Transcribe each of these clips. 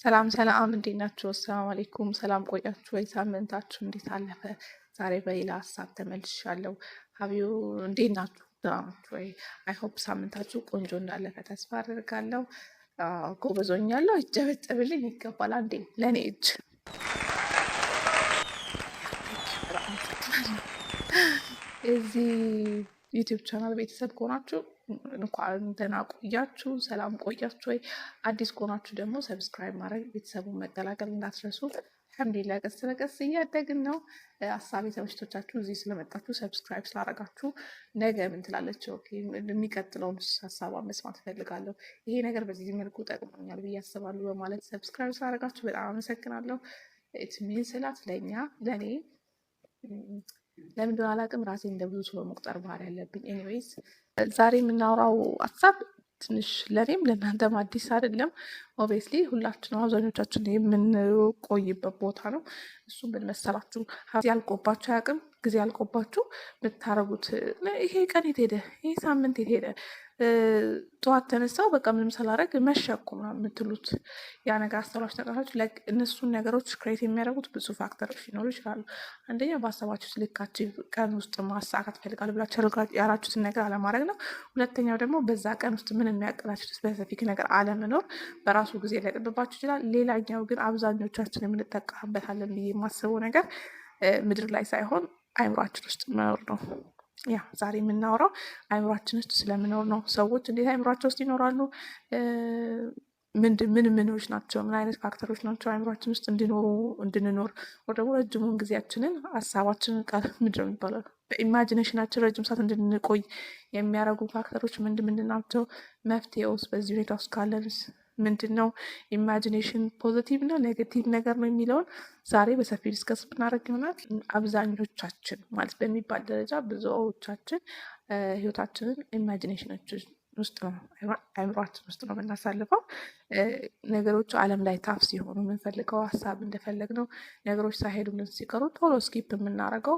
ሰላም ሰላም፣ እንዴት ናችሁ? አሰላሙ አለይኩም። ሰላም ቆያችሁ ወይ? ሳምንታችሁ እንዴት አለፈ? ዛሬ በሌላ ሀሳብ ተመልሻለሁ። ሀቢዩ እንዴት ናችሁ? ደህና ናችሁ ወይ? አይ ሆፕ ሳምንታችሁ ቆንጆ እንዳለፈ ተስፋ አደርጋለሁ። ጎበዞኛለሁ። ይጨበጨብልኝ ይገባል። አንዴ ለእኔ እጅ እዚህ ዩቲዩብ ቻናል ቤተሰብ ከሆናችሁ እንኳን ደህና ቆያችሁ፣ ሰላም ቆያችሁ ወይ? አዲስ ከሆናችሁ ደግሞ ሰብስክራይብ ማድረግ ቤተሰቡን መቀላቀል እንዳትረሱ። አልሐምዱሊላህ ቀስ በቀስ እያደግን ነው። ሀሳቤ ተመችቶቻችሁ እዚህ ስለመጣችሁ ሰብስክራይብ ስላደረጋችሁ ነገ ምን ትላለች የሚቀጥለውን ሀሳቧ መስማት እፈልጋለሁ፣ ይሄ ነገር በዚህ መልኩ ጠቅሞኛል ብዬ አስባለሁ በማለት ሰብስክራይብ ስላደረጋችሁ በጣም አመሰግናለሁ። ሚን ስላት ለእኔ ለምን እንደሆነ አላውቅም፣ ራሴ እንደ ብዙ ሰው መቁጠር ባህሪ ያለብኝ። ኤኒዌይስ ዛሬ የምናወራው ሀሳብ ትንሽ ለእኔም ለእናንተም አዲስ አይደለም። ኦብቪየስሊ ሁላችንም አብዛኞቻችን የምንቆይበት ቦታ ነው። እሱም ምን መሰላችሁ? ጊዜ ያልቆባችሁ አያውቅም። ጊዜ ያልቆባችሁ የምታረጉት ይሄ ቀን የት ሄደ፣ ይሄ ሳምንት የት ሄደ፣ ጠዋት ተነሳው በቃ ምንም ሳላረግ መሸኩ ምናምን የምትሉት ያ ነገር አስተውላችሁ ታውቃላችሁ? እነሱን ነገሮች ክሬት የሚያደርጉት ብዙ ፋክተሮች ሊኖሩ ይችላሉ። አንደኛ በሀሳባችሁት ልካችሁ ቀን ውስጥ ማሳካት ፈልጋሉ ብላችሁ ያላችሁትን ነገር አለማድረግ ነው። ሁለተኛው ደግሞ በዛ ቀን ውስጥ ምን የሚያቀላችሁት ስፔሲፊክ ነገር አለመኖር በራሱ ጊዜ ሊያጠብባችሁ ይችላል። ሌላኛው ግን አብዛኞቻችን የምንጠቀምበታለን ብዬ የማስበው ነገር ምድር ላይ ሳይሆን አይምሯችን ውስጥ መኖር ነው። ያ ዛሬ የምናወራው አይምሯችን ውስጥ ስለምኖር ነው። ሰዎች እንዴት አይምሯቸው ውስጥ ይኖራሉ? ምኖች ናቸው? ምን አይነት ፋክተሮች ናቸው አይምሯችን ውስጥ እንድንኖር ወይ ደግሞ ረጅሙን ጊዜያችንን ሀሳባችንን ምንድን ነው የሚባለው በኢማጂኔሽናችን ረጅም ሰዓት እንድንቆይ የሚያደርጉ ፋክተሮች ምንድን ናቸው? መፍትሄ ውስጥ በዚህ ሁኔታ ውስጥ ካለንስ ምንድን ነው? ኢማጂኔሽን ፖዚቲቭ ነው ኔጌቲቭ ነገር ነው የሚለውን ዛሬ በሰፊ ዲስከስ ብናደርግ ይሆናል። አብዛኞቻችን ማለት በሚባል ደረጃ ብዙዎቻችን ህይወታችንን ኢማጂኔሽናችን ውስጥ ነው አይምሯችን ውስጥ ነው የምናሳልፈው። ነገሮች ዓለም ላይ ታፍ ሲሆኑ የምንፈልገው ሀሳብ እንደፈለግነው ነገሮች ሳይሄዱልን ሲቀሩ ቶሎ ስኪፕ የምናደርገው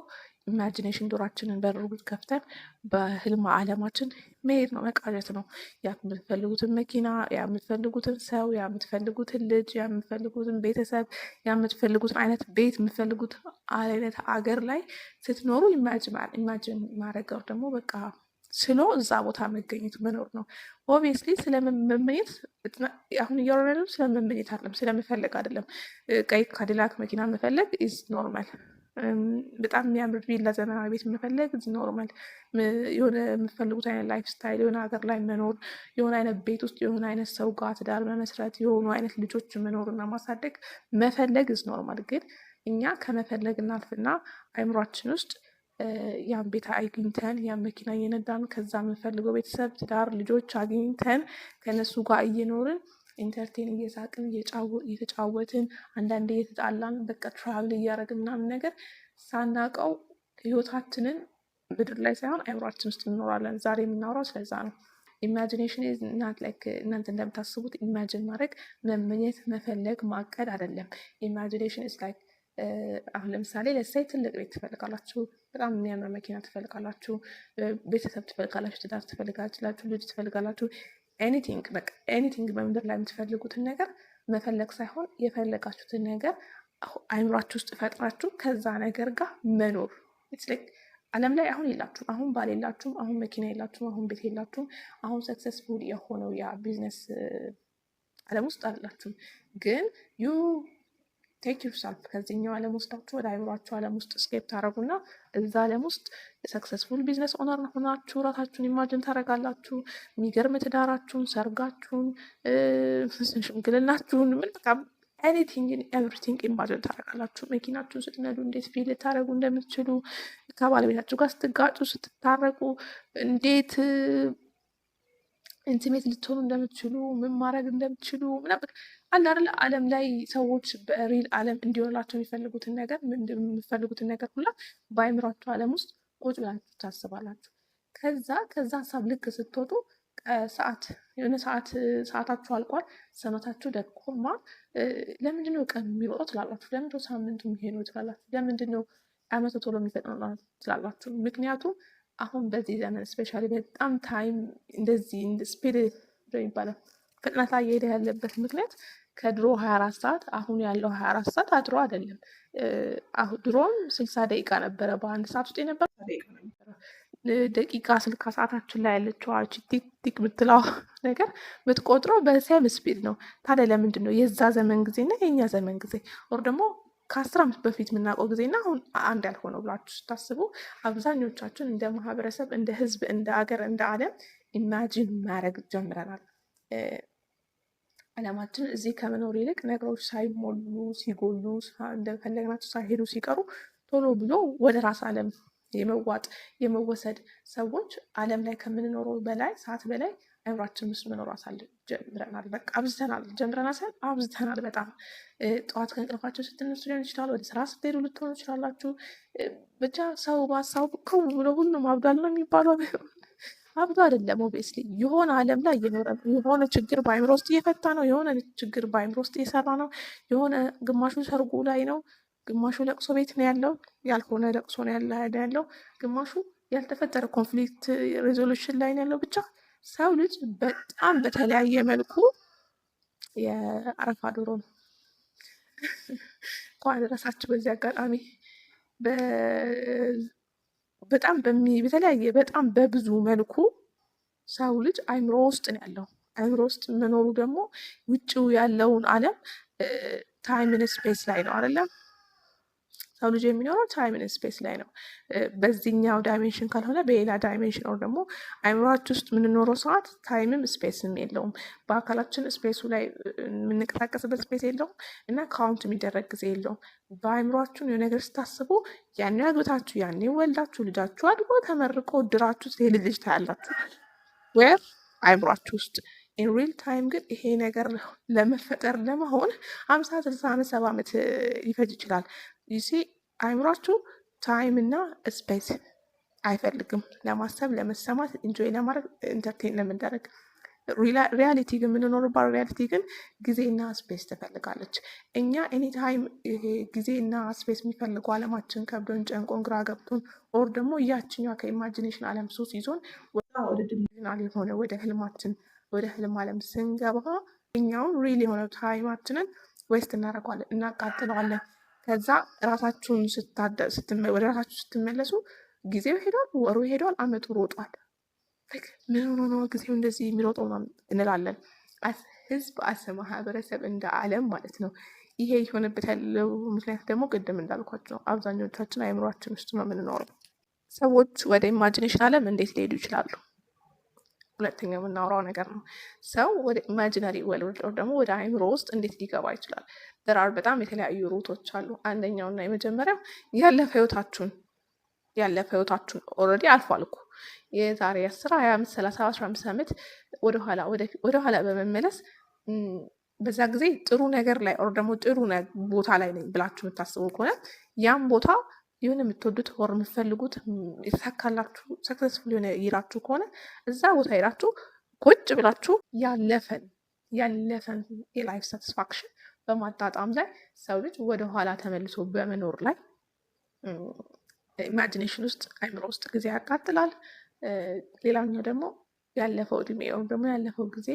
ኢማጂኔሽን ዶራችንን በሩት ከፍተን በህልም ዓለማችን መሄድ ነው፣ መቃዠት ነው። ያ የምትፈልጉትን መኪና፣ ያ የምትፈልጉትን ሰው፣ ያ የምትፈልጉትን ልጅ፣ ያ የምትፈልጉትን ቤተሰብ፣ ያ የምትፈልጉትን አይነት ቤት፣ የምትፈልጉት አይነት አገር ላይ ስትኖሩ ኢማጂን ማድረገው ደግሞ በቃ ስሎ እዛ ቦታ መገኘት መኖር ነው። ኦብቪየስሊ ስለመመኘት አሁን እያወራን ያለው ስለመመኘት አይደለም፣ ስለመፈለግ አይደለም። ቀይ ካዲላክ መኪና መፈለግ ኢዝ ኖርማል። በጣም የሚያምር ቪላ ዘመናዊ ቤት መፈለግ ኢዝ ኖርማል። የሆነ የምትፈልጉት አይነት ላይፍ ስታይል፣ የሆነ ሀገር ላይ መኖር፣ የሆነ አይነት ቤት ውስጥ የሆነ አይነት ሰው ጋር ትዳር መመስረት፣ የሆኑ አይነት ልጆች መኖርና ማሳደግ መፈለግ ኢዝ ኖርማል። ግን እኛ ከመፈለግ እናልፍና አይምሯችን ውስጥ ያን ቤት አግኝተን ያን መኪና እየነዳን ከዛ የምንፈልገው ቤተሰብ፣ ትዳር፣ ልጆች አግኝተን ከነሱ ጋር እየኖርን ኢንተርቴን እየሳቅን እየተጫወትን አንዳንዴ እየተጣላን በቃ ትራቭል እያደረግን ምናምን ነገር ሳናውቀው ህይወታችንን ምድር ላይ ሳይሆን አይምሯችን ውስጥ እንኖራለን። ዛሬ የምናወራው ስለዛ ነው። ኢማጂኔሽን ናት ላይክ እናንተ እንደምታስቡት ኢማጂን ማድረግ መመኘት፣ መፈለግ፣ ማቀድ አይደለም። ኢማጂኔሽን ኢዝ ላይክ አሁን ለምሳሌ ለሳይ ትልቅ ቤት ትፈልጋላችሁ፣ በጣም የሚያምር መኪና ትፈልጋላችሁ፣ ቤተሰብ ትፈልጋላችሁ፣ ትዳር ትፈልጋላችሁ፣ ልጅ ትፈልጋላችሁ። ኤኒቲንግ በቃ ኤኒቲንግ በምድር ላይ የምትፈልጉትን ነገር መፈለግ ሳይሆን የፈለጋችሁትን ነገር አይምሯችሁ ውስጥ ፈጥራችሁ ከዛ ነገር ጋር መኖር። ዓለም ላይ አሁን የላችሁም፣ አሁን ባል የላችሁም፣ አሁን መኪና የላችሁም፣ አሁን ቤት የላችሁም፣ አሁን ሰክሰስፉል የሆነው ያ ቢዝነስ ዓለም ውስጥ አላችሁም። ግን ዩ ቴክ ዩርሰልፍ ከዚህኛው ዓለም ውስጣችሁ ወደ አይምሯችሁ ዓለም ውስጥ ስኬፕ ታደረጉና እዛ ዓለም ውስጥ ሰክሰስፉል ቢዝነስ ኦነር ሆናችሁ ራሳችሁን ኢማጅን ታደረጋላችሁ። የሚገርም ትዳራችሁን፣ ሰርጋችሁን፣ ሽምግልናችሁን ምን በቃ ኤኒቲንግ ኤቭሪቲንግ ኢማጅን ታደረጋላችሁ። መኪናችሁን ስትነዱ እንዴት ፊል ልታደረጉ እንደምትችሉ፣ ከባለቤታችሁ ጋር ስትጋጩ ስትታረቁ እንዴት ኢንቲሜት ልትሆኑ እንደምትችሉ፣ ምን ማድረግ እንደምትችሉ ምናምን አለ አይደል? ዓለም ላይ ሰዎች በሪል ዓለም እንዲሆንላቸው የሚፈልጉትን ነገር ሁላ በአይምሯቸው ዓለም ውስጥ ቁጭ ብላችሁ ታስባላችሁ። ከዛ ሀሳብ ልክ ስትወጡ የሆነ ሰዓታችሁ አልቋል፣ ሰመታችሁ ደቆማ። ለምንድነው ቀን የሚሮጠው ትላላችሁ? ለምንድነው ሳምንቱ የሚሄደው ትላላችሁ? ለምንድነው ዓመቱ ቶሎ የሚፈጥነው ትላላችሁ? ምክንያቱም አሁን በዚህ ዘመን ስፔሻሊ በጣም ታይም እንደዚህ ስፒድ ይባላል ፍጥነት ላይ እየሄደ ያለበት ምክንያት ከድሮ 24 ሰዓት አሁን ያለው 24 ሰዓት አድሮ አይደለም። ድሮም 60 ደቂቃ ነበረ፣ በአንድ ሰዓት ውስጥ የነበረ ደቂቃ ነበረ። ደቂቃ ስልካ ሰዓታችን ላይ ያለችው ቲክ ቲክ የምትለው ነገር የምትቆጥረው በሴም ስፒድ ነው። ታዲያ ለምንድን ነው የዛ ዘመን ጊዜና የእኛ ዘመን ጊዜ ወር ደግሞ ከ10 ዓመት በፊት የምናውቀው ጊዜና አሁን አንድ ያልሆነው ብላችሁ ስታስቡ አብዛኞቻችን እንደ ማህበረሰብ፣ እንደ ህዝብ፣ እንደ ሀገር፣ እንደ ዓለም ኢማጂን ማድረግ ጀምረናል። ዓለማችን እዚህ ከመኖር ይልቅ ነገሮች ሳይሞሉ ሲጎሉ እንደፈለግናቸው ሳይሄዱ ሲቀሩ ቶሎ ብሎ ወደ ራስ ዓለም የመዋጥ የመወሰድ ሰዎች ዓለም ላይ ከምንኖረው በላይ ሰዓት በላይ አእምሯችን ውስጥ መኖር ጀምረናል። በቃ አብዝተናል። ጀምረናል ሳይሆን አብዝተናል በጣም። ጠዋት ከእንቅልፋቸው ስትነሱ ሊሆን ይችላል፣ ወደ ስራ ስትሄዱ ልትሆኑ ይችላላችሁ። ብቻ ሰው በሀሳቡ ክው ብሎ ሁሉም አብዷል ነው የሚባለው። አብዶ አይደለም። ኦብቪየስሊ የሆነ ዓለም ላይ እየኖረ ነው። የሆነ ችግር በአእምሮ ውስጥ እየፈታ ነው። የሆነ ችግር በአእምሮ ውስጥ እየሰራ ነው። የሆነ ግማሹ ሰርጉ ላይ ነው፣ ግማሹ ለቅሶ ቤት ነው ያለው፣ ያልሆነ ለቅሶ ነው ያለው፣ ግማሹ ያልተፈጠረ ኮንፍሊክት ሬዞሉሽን ላይ ነው ያለው። ብቻ ሰው ልጅ በጣም በተለያየ መልኩ የአረፋ ዶሮ ነው። እንኳን ደረሳችሁ በዚህ አጋጣሚ በጣም በተለያየ በጣም በብዙ መልኩ ሰው ልጅ አእምሮ ውስጥ ነው ያለው። አእምሮ ውስጥ መኖሩ ደግሞ ውጭው ያለውን ዓለም ታይምን ስፔስ ላይ ነው አይደለም። ሰው ልጅ የሚኖረው ታይምን ስፔስ ላይ ነው። በዚህኛው ዳይሜንሽን ካልሆነ በሌላ ዳይሜንሽን ኦር ደግሞ አእምሯችን ውስጥ የምንኖረው ሰዓት ታይምም ስፔስም የለውም። በአካላችን ስፔሱ ላይ የምንቀሳቀስበት ስፔስ የለውም እና ካውንት የሚደረግ ጊዜ የለውም። በአእምሯችሁን የሆነ ነገር ስታስቡ ያኔ አግብታችሁ ያኔ ወልዳችሁ ልጃችሁ አድጎ ተመርቆ ድራችሁ የልጅ ልጅ ታያላችሁ ወር አእምሯችሁ ውስጥ። ኢን ሪል ታይም ግን ይሄ ነገር ለመፈጠር ለመሆን 50 60 ዓመት 70 ዓመት ሊፈጅ ይችላል። ይሲ አእምሯችሁ ታይም እና ስፔስ አይፈልግም ለማሰብ፣ ለመሰማት፣ ኢንጆይ ለማድረግ፣ ኢንተርቴን ለመደረግ። ሪያሊቲ ግን የምንኖርባት ሪያሊቲ ግን ጊዜና ስፔስ ትፈልጋለች። እኛ ኤኒታይም ይሄ ጊዜና ስፔስ የሚፈልጉ ዓለማችን ከብዶን ጨንቆን ግራ ገብቶን ኦር ደግሞ እያችኛ ከኢማጂኔሽን ዓለም ሱስ ይዞን ወደ ዲሚዥናል የሆነ ወደ ህልማችን ወደ ህልም ዓለም ስንገባ እኛውን ሪል የሆነ ታይማችንን ዌስት እናደርገዋለን፣ እናቃጥለዋለን። ከዛ ራሳችሁን ወደ ራሳችሁ ስትመለሱ ጊዜው ሄዷል፣ ወሩ ሄዷል፣ አመቱ ሮጧል። ምን ሆኖ ነው ጊዜው እንደዚህ የሚሮጠው እንላለን። ህዝብ አስ ማህበረሰብ እንደ ዓለም ማለት ነው። ይሄ የሆነበት ያለው ምክንያት ደግሞ ቅድም እንዳልኳቸው ነው። አብዛኞቻችን አእምሯችን ውስጥ ነው የምንኖረው። ሰዎች ወደ ኢማጂኔሽን ዓለም እንዴት ሊሄዱ ይችላሉ? ሁለተኛው የምናወራው ነገር ነው። ሰው ወደ ኢማጂነሪ ወርልድ ደግሞ ወደ አእምሮ ውስጥ እንዴት ሊገባ ይችላል? ደራር በጣም የተለያዩ ሩቶች አሉ። አንደኛውና የመጀመሪያው ያለፈ ህይወታችሁን ኦልሬዲ አልፏል እኮ የዛሬ 10 20 ዓመት 30 15 ዓመት ወደኋላ በመመለስ በዛ ጊዜ ጥሩ ነገር ላይ ኦር ደግሞ ጥሩ ቦታ ላይ ነኝ ብላችሁ የምታስቡ ከሆነ ያም ቦታ የሆነ የምትወዱት ወር የምትፈልጉት የተሳካላችሁ ሰክሰስፉል የሆነ ይራችሁ ከሆነ እዛ ቦታ ሄዳችሁ ቁጭ ብላችሁ ያለፈን የላይፍ ሳቲስፋክሽን በማጣጣም ላይ ሰው ልጅ ወደኋላ ተመልሶ በመኖር ላይ ኢማጂኔሽን ውስጥ አእምሮ ውስጥ ጊዜ ያቃጥላል። ሌላኛው ደግሞ ያለፈው እድሜ ወይም ደግሞ ያለፈው ጊዜ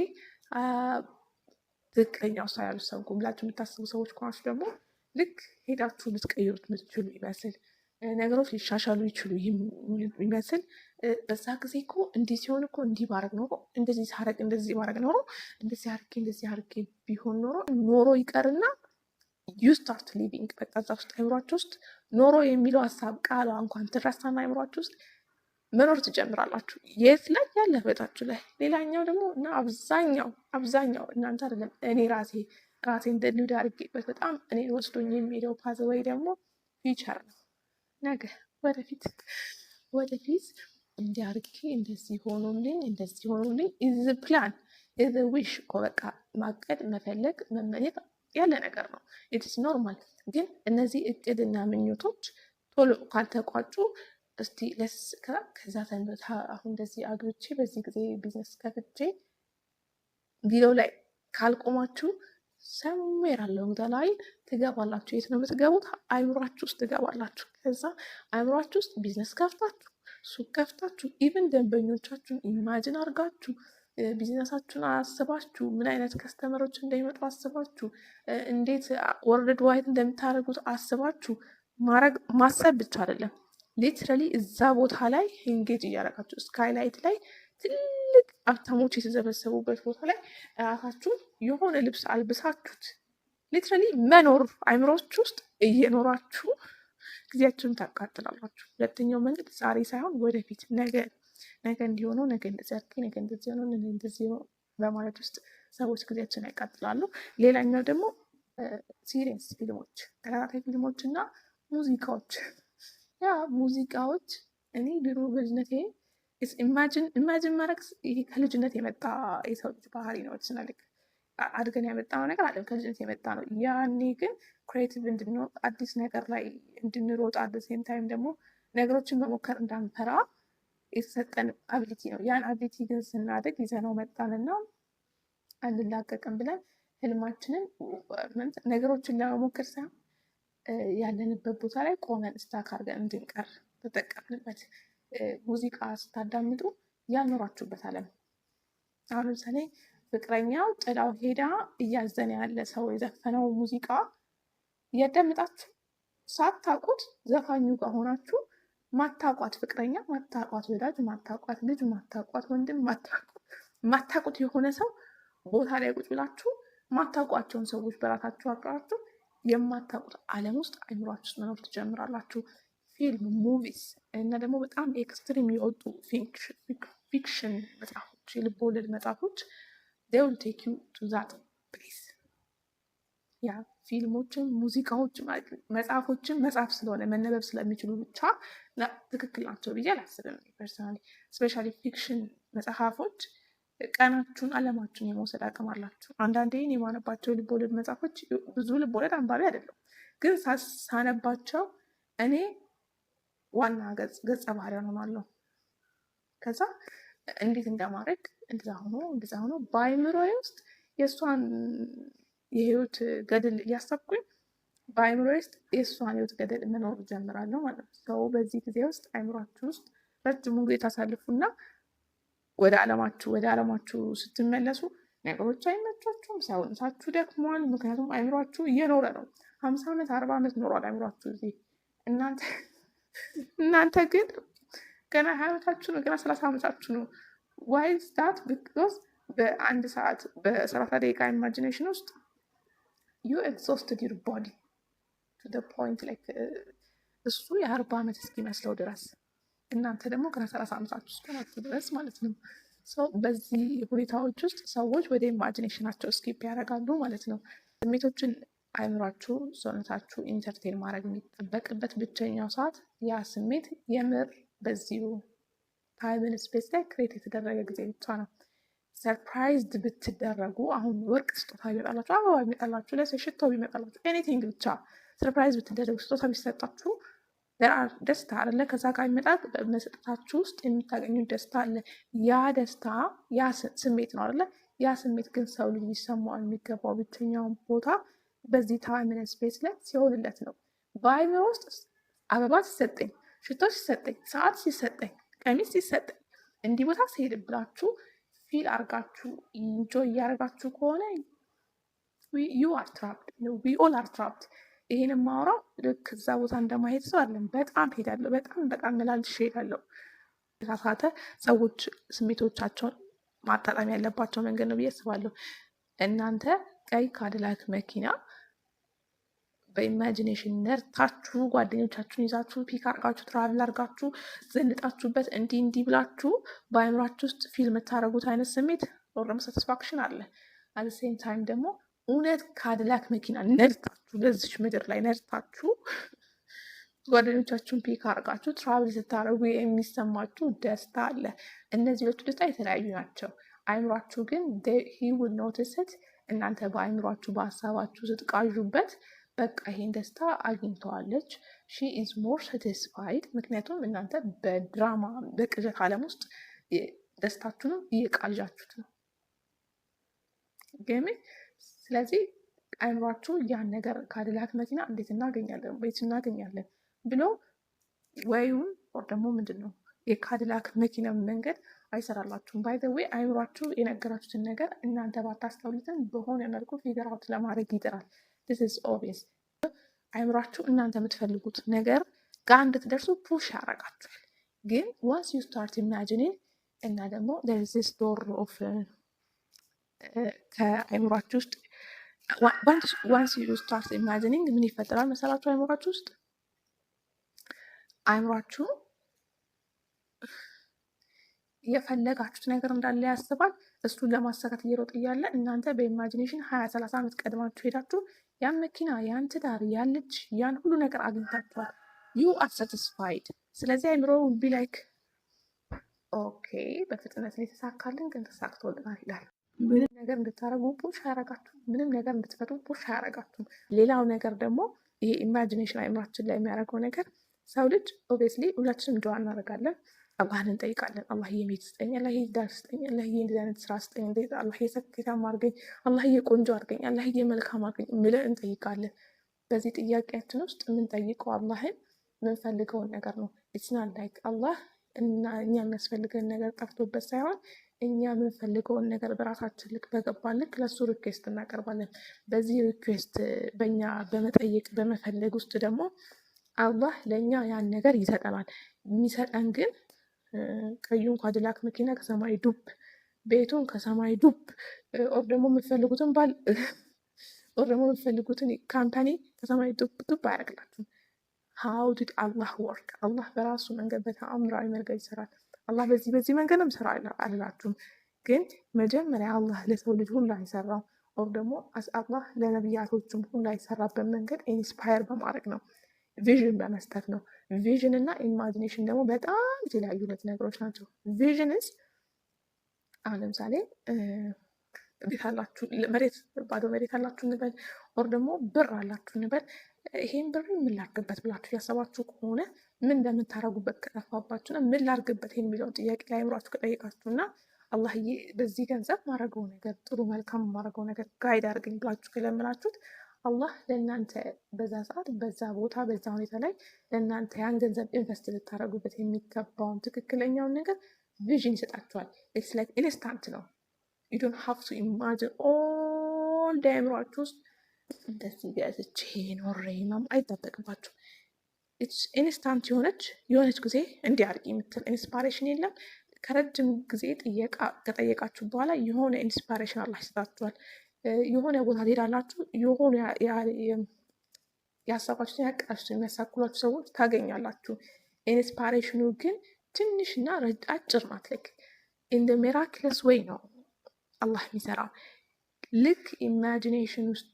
ትክክለኛው ሰው ያሉ ሰው ብላችሁ የምታስቡ ሰዎች ከሆናችሁ ደግሞ ልክ ሄዳችሁ ልትቀይሩት የምትችሉ ይመስል ነገሮች ሊሻሻሉ ይችሉ ይመስል በዛ ጊዜ እኮ እንዲህ ሲሆን እኮ እንዲህ ባረግ ኖሮ እንደዚህ ሳረግ እንደዚህ ባረግ ኖሮ እንደዚህ አርጌ ቢሆን ኖሮ ይቀርና ዩ ስታርት ሊቪንግ በቃ እዛ ውስጥ አእምሯችሁ ውስጥ ኖሮ የሚለው ሀሳብ ቃሏ እንኳን ትረሳና አእምሯችሁ ውስጥ መኖር ትጀምራላችሁ። የት ላይ ያለፈ ህይወታችሁ ላይ። ሌላኛው ደግሞ እና አብዛኛው እናንተ አይደለም እኔ ራሴ እንደ ሊድ አድርጌበት በጣም እኔ ወስዶኝ የሚሄደው ፓዝ ወይ ደግሞ ፊውቸር ነው። ነገ ወደፊት እንዲያርጌ እንደዚህ ሆኖልኝ ኢዝ ፕላን ኢዝ ዊሽ እኮ በቃ ማቀድ መፈለግ መመኘት ያለ ነገር ነው። ኢትስ ኖርማል። ግን እነዚህ እቅድና ምኞቶች ቶሎ ካልተቋጩ እስቲ ከዛ ተንበታ አሁን እንደዚህ አግብቼ በዚህ ጊዜ ቢዝነስ ከፍቼ ቢለው ላይ ካልቆማችሁ ሰምዌር አለው ላይ ትገባላችሁ። የት ነው የምትገቡት? አእምሯችሁ ውስጥ ትገባላችሁ። ከዛ አእምሯችሁ ውስጥ ቢዝነስ ከፍታችሁ ሱቅ ከፍታችሁ ኢቭን ደንበኞቻችሁን ኢማጂን አድርጋችሁ ቢዝነሳችሁን አስባችሁ ምን አይነት ከስተመሮች እንደሚመጡ አስባችሁ እንዴት ወርልድ ዋይድ እንደምታደርጉት አስባችሁ ማሰብ ብቻ አይደለም፣ ሊትራሊ እዛ ቦታ ላይ ኤንጌጅ እያደረጋችሁ ስካይላይት ላይ ትልቅ ሀብታሞች የተሰበሰቡበት ቦታ ላይ ራሳችሁን የሆነ ልብስ አልብሳችሁት ሊትራሊ መኖር አይምሮች ውስጥ እየኖራችሁ ጊዜያችሁን ታቃጥላላችሁ። ሁለተኛው መንገድ ዛሬ ሳይሆን ወደፊት ነገ እንዲሆነው ነገ እንደዚህ አድርጌ ነገ እንደዚህ ሆነው ነገ እንደዚህ ሆነው በማለት ውስጥ ሰዎች ጊዜያቸውን ያቃጥላሉ። ሌላኛው ደግሞ ሲሪየስ ፊልሞች፣ ተከታታይ ፊልሞች እና ሙዚቃዎች። ያ ሙዚቃዎች እኔ ድሮ በልጅነቴ ኢማጂን ማድረግ ይሄ ከልጅነት የመጣ የሰው ልጅ ባህሪ ነው። ስናልክ አድገን ያመጣነው ነገር አለም ከልጅነት የመጣ ነው። ያኔ ግን ክሬቲቭ እንድንሆን አዲስ ነገር ላይ እንድንሮጥ አት ሴም ታይም ደግሞ ነገሮችን መሞከር እንዳንፈራ የተሰጠን አቢሊቲ ነው። ያን አቢሊቲ ግን ስናድግ ይዘነው መጣንና አንላቀቅም ብለን ህልማችንን ነገሮችን ለመሞከር ሳይሆን ያለንበት ቦታ ላይ ቆመን ስታክ አድርገን እንድንቀር ተጠቀምንበት። ሙዚቃ ስታዳምጡ ያልኖራችሁበት አለም። አሁን ለምሳሌ ፍቅረኛው ጥላው ሄዳ እያዘነ ያለ ሰው የዘፈነው ሙዚቃ እያዳምጣችሁ ሳታውቁት ዘፋኙ ጋር ሆናችሁ ማታቋት ፍቅረኛ፣ ማታቋት ወዳጅ፣ ማታቋት ልጅ፣ ማታቋት ወንድም፣ ማታቋት የሆነ ሰው ቦታ ላይ ቁጭ ብላችሁ ማታቋቸውን ሰዎች በራሳችሁ አቅራችሁ የማታውቁት ዓለም ውስጥ አይምሯችሁ ውስጥ መኖር ትጀምራላችሁ። ፊልም፣ ሙቪስ እና ደግሞ በጣም ኤክስትሪም የወጡ ፊክሽን መጽሐፎች፣ የልብ ወለድ መጽሐፎች they will take you to that place። ያ ፊልሞችን፣ ሙዚቃዎችን፣ መጽሐፎችን መጽሐፍ ስለሆነ መነበብ ስለሚችሉ ብቻ ትክክል ናቸው ብዬ አላስብም። ፐርሰናሊ ስፔሻሊ ፊክሽን መጽሐፎች ቀናችሁን አለማችሁን የመውሰድ አቅም አላችሁ። አንዳንዴ የማነባቸው ልቦለድ መጽሐፎች ብዙ ልቦለድ አንባቢ አይደለም፣ ግን ሳነባቸው እኔ ዋና ገጸ ባህሪ ሆናለሁ። ከዛ እንዴት እንደማድረግ እንደዛ ሆኖ በአይምሮዬ ውስጥ የእሷን የህይወት ገድል እያሰብኩኝ በአይምሮዬ ውስጥ የእሷን ህይወት ገድል መኖር ጀምራለሁ ማለት ነው። ሰው በዚህ ጊዜ ውስጥ አይምሯችሁ ውስጥ ረጅሙ ጊዜ ታሳልፉና ወደ አለማችሁ ስትመለሱ ነገሮች አይመቻችሁም። ሰውነታችሁ ደክሟል። ምክንያቱም አይምሯችሁ እየኖረ ነው። 50 ዓመት 40 ዓመት ኖሯል አይምሯችሁ እዚህ። እናንተ ግን ገና 20 ዓመታችሁ ነው፣ ገና 30 ዓመታችሁ ነው። ዋይ ኢዝ ዳት? ቢኮዝ በአንድ ሰዓት በ30 ደቂቃ ኢማጂኔሽን ውስጥ ዩ ኤግዞስትድ ዩር ቦዲ ቱ ዘ ፖይንት ላይክ እሱ የ40 ዓመት እስኪመስለው ድረስ እናንተ ደግሞ ገና 30 ዓመታችሁ እስከናችሁ ድረስ ማለት ነው። በዚህ ሁኔታዎች ውስጥ ሰዎች ወደ ኢማጂኔሽናቸው ስኪፕ ያደርጋሉ ማለት ነው። ስሜቶችን አይምሯችሁ፣ ሰውነታችሁ ኢንተርቴን ማድረግ የሚጠበቅበት ብቸኛው ሰዓት ያ ስሜት የምር በዚሁ ታይምን ስፔስ ላይ ክሬት የተደረገ ጊዜ ብቻ ነው። ሰርፕራይዝድ ብትደረጉ አሁን ወርቅ ስጦታ ቢመጣላችሁ፣ አበባ ቢመጣላችሁ፣ ለሽቶ ቢመጣላችሁ፣ ኤኒቲንግ ብቻ ሰርፕራይዝ ብትደረጉ፣ ስጦታ ቢሰጣችሁ ደስታ አለ። ከዛ ጋር የሚመጣ በመሰጠታችሁ ውስጥ የምታገኙት ደስታ አለ። ያ ደስታ ያ ስሜት ነው አለ። ያ ስሜት ግን ሰው ልጅ ሊሰማው የሚገባው ብቸኛውን ቦታ በዚህ ታይምን ስፔስ ላይ ሲሆንለት ነው። በአይምሮ ውስጥ አበባ ሲሰጠኝ፣ ሽቶ ሲሰጠኝ፣ ሰዓት ሲሰጠኝ፣ ቀሚስ ሲሰጠኝ እንዲህ ቦታ ሲሄድ ብላችሁ ፊል አርጋችሁ ኢንጆይ እያደረጋችሁ ከሆነ ዩ አር ትራፕድ፣ ዊ ኦል አር ትራፕድ። ይሄን የማወራው ልክ እዛ ቦታ እንደማሄድ ሰው አይደለም። በጣም ሄዳለሁ፣ በጣም መላልሽ ሄዳለሁ። የተሳሳተ ሰዎች ስሜቶቻቸውን ማጣጣም ያለባቸው መንገድ ነው ብዬ አስባለሁ። እናንተ ቀይ ካዲላክ መኪና በኢማጂኔሽን ነርታችሁ ጓደኞቻችሁን ይዛችሁ ፒክ አርጋችሁ ትራቭል አርጋችሁ ዘንጣችሁበት እንዲህ ብላችሁ በአይምሯችሁ ውስጥ ፊልም የምታደርጉት አይነት ስሜት ኦርም ሳቲስፋክሽን አለ። አት ሴም ታይም ደግሞ እውነት ካዲላክ መኪና ነድታችሁ በዚች ምድር ላይ ነድታችሁ ጓደኞቻችሁን ፒክ አርጋችሁ ትራቭል ስታደርጉ የሚሰማችሁ ደስታ አለ። እነዚህ ሁለቱ ደስታ የተለያዩ ናቸው። አይምሯችሁ ግን he will notice it። እናንተ በአይምሯችሁ በሀሳባችሁ ስትቃዡበት በቃ ይሄን ደስታ አግኝተዋለች፣ she is more satisfied። ምክንያቱም እናንተ በድራማ በቅዠት ዓለም ውስጥ ደስታችሁንም እየቃዣችሁት ነው ገሚ። ስለዚህ አይምሯችሁ ያን ነገር ካዲላክ መኪና እንዴት እናገኛለን፣ ቤት እናገኛለን ብሎ ወይም ደግሞ ምንድን ነው የካዲላክ መኪና መንገድ አይሰራላችሁም። ባይ ዘ ዌይ አይምሯችሁ የነገራችሁትን ነገር እናንተ ባታስተውሉትም በሆነ መልኩ ፊገር አውት ለማድረግ ይጥራል። ዲስ ኢዝ ኦብቪየስ። አይምሯችሁ እናንተ የምትፈልጉት ነገር ጋር እንድትደርሱ ፑሽ ያደርጋችኋል። ግን ዋንስ ዩ ስታርት ኢማጂኒንግ እና ደግሞ ዚስ ዶር ኦፍ ከአይምሯችሁ ውስጥ ዋንስ ዩ ስታርት ኢማጂኒንግ ምን ይፈጠራል መሰላችሁ? አይምሯችሁ ውስጥ አይምሯችሁ የፈለጋችሁት ነገር እንዳለ ያስባል። እሱን ለማሳካት እየሮጠ እያለ እናንተ በኢማጂኔሽን 20-30 ዓመት ቀድማችሁ ሄዳችሁ ያን መኪና፣ ያን ትዳር፣ ያን ልጅ፣ ያን ሁሉ ነገር አግኝታችኋል። ዩ አር ሳቲስፋይድ። ስለዚህ አይምሮ ዊል ቢ ላይክ ኦኬ፣ በፍጥነት ነው የተሳካልን፣ ግን ተሳክቶልናል ይላል። ምንም ነገር እንድታረጉ ፑሽ አያረጋችሁም። ምንም ነገር እንድትፈቱ ፑሽ አያረጋችሁም። ሌላው ነገር ደግሞ ይሄ ኢማጂኔሽን አይምራችን ላይ የሚያደርገው ነገር ሰው ልጅ ኦብቪየስሊ ሁላችንም ዱዓ እናደርጋለን፣ አላህን እንጠይቃለን። አላህዬ ቤት ስጠኝ፣ አላህዬ ዳር ስጠኝ፣ አላህዬ እንደዚህ አይነት ስራ ስጠኝ፣ አላህዬ ስኬታማ አድርገኝ፣ አላህዬ ቆንጆ አድርገኝ፣ አላህዬ መልካም አድርገኝ ብለን እንጠይቃለን። በዚህ ጥያቄያችን ውስጥ የምንጠይቀው አላህን የምንፈልገውን ነገር ነው። ኢትስናት ላይክ አላህ እና እኛ የሚያስፈልገን ነገር ጠፍቶበት ሳይሆን እኛ የምንፈልገውን ነገር በራሳችን ልክ በገባን ልክ ለሱ ሪኩዌስት እናቀርባለን። በዚህ ሪኩዌስት በእኛ በመጠየቅ በመፈለግ ውስጥ ደግሞ አላህ ለእኛ ያን ነገር ይሰጠናል። የሚሰጠን ግን ቀዩን ኳድላክ መኪና ከሰማይ ዱብ፣ ቤቱን ከሰማይ ዱብ፣ ኦር ደግሞ የምትፈልጉትን ባል ኦር ደግሞ የምትፈልጉትን ካምፓኒ ከሰማይ ዱብ ዱብ አያደርግላችሁም። ሃው ዲድ አላህ ወርክ? አላህ በራሱ መንገድ በተአምራዊ መንገድ ይሰራል። አላህ በዚህ መንገድ ነው ስራ አላችሁም። ግን መጀመሪያ አላህ ለሰው ልጅ ሁላ የሰራው ኦር ደግሞ አላህ ለነቢያቶችም ሁላ የሰራበት መንገድ ኢንስፓየር በማድረግ ነው፣ ቪዥን በመስጠት ነው። ቪዥን እና ኢማጂኔሽን ደግሞ በጣም የተለያዩ ሁለት ነገሮች ናቸው። ቪዥንስ አሁን ለምሳሌ ቤት አላችሁ፣ መሬት ባዶ መሬት አላችሁ እንበል፣ ኦር ደግሞ ብር አላችሁ እንበል። ይሄን ብር ምን ላርግበት ብላችሁ ያሰባችሁ ከሆነ ምን እንደምታረጉበት ከጠፋባችሁና ምን ላርግበት የሚለውን ጥያቄ ላይ አእምሯችሁ ከጠየቃችሁና አላህዬ በዚህ ገንዘብ ማረገው ነገር ጥሩ መልካም ማረገው ነገር ጋይድ አድርገኝ ብላችሁ ከለምናችሁት አላህ ለእናንተ በዛ ሰዓት በዛ ቦታ በዛ ሁኔታ ላይ ለእናንተ ያን ገንዘብ ኢንቨስት ልታደረጉበት የሚገባውን ትክክለኛውን ነገር ቪዥን ይሰጣችኋል። ኢትስ ላይክ ኢንስታንት ነው። ዩ ዶንት ሃቭ ቱ ኢማጂን ኦል ዴይ አእምሯችሁ ውስጥ እንደዚህ ገዝቼ ኖሬ ምናምን አይጠበቅባችሁ። ኢትስ ኢንስታንት የሆነች ጊዜ እንዲህ አድርጊ የምትል ኢንስፓሬሽን የለም። ከረጅም ጊዜ ከጠየቃችሁ በኋላ የሆነ ኢንስፓሬሽን አላህ ይሰጣችኋል። የሆነ ቦታ ትሄዳላችሁ፣ የሆነ ያሳባችሁትን ያቀዳችሁትን የሚያሳኩላችሁ ሰዎች ታገኛላችሁ። ኢንስፓሬሽኑ ግን ትንሽና አጭር ናት። ልክ ኢን ደ ሚራክለስ ወይ ነው አላህ የሚሰራው። ልክ ኢማጂኔሽን ውስጥ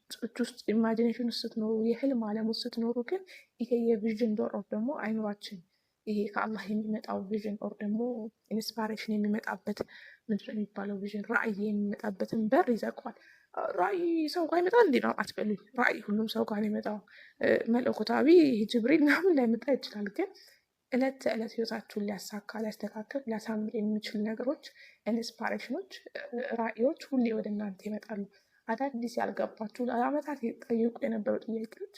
ስትኖሩ፣ የህልም ዓለም ውስጥ ስትኖሩ ግን ይሄ የቪዥን ዶር ኦፍ ደግሞ አይምሯችን ይሄ ከአላህ የሚመጣው ቪዥን ኦር ደግሞ ኢንስፓሬሽን የሚመጣበት ምንድን ነው የሚባለው? ቪዥን ራዕይ የሚመጣበትን በር ይዘቋል። ራዕይ ሰው ጋር ይመጣል እንዲ ነው አትበሉኝ። ራዕይ ሁሉም ሰው ጋር ይመጣው መለኮታዊ ጅብሪል ምናምን ላይመጣ ይችላል። ግን እለት ተዕለት ህይወታችሁን ሊያሳካ፣ ሊያስተካክል፣ ሊያሳምር የሚችሉ ነገሮች፣ ኢንስፓሬሽኖች፣ ራዕዮች ሁሌ ወደ እናንተ ይመጣሉ። አዳዲስ ያልገባችሁ ለዓመታት ጠይቁ የነበሩ ጥያቄዎች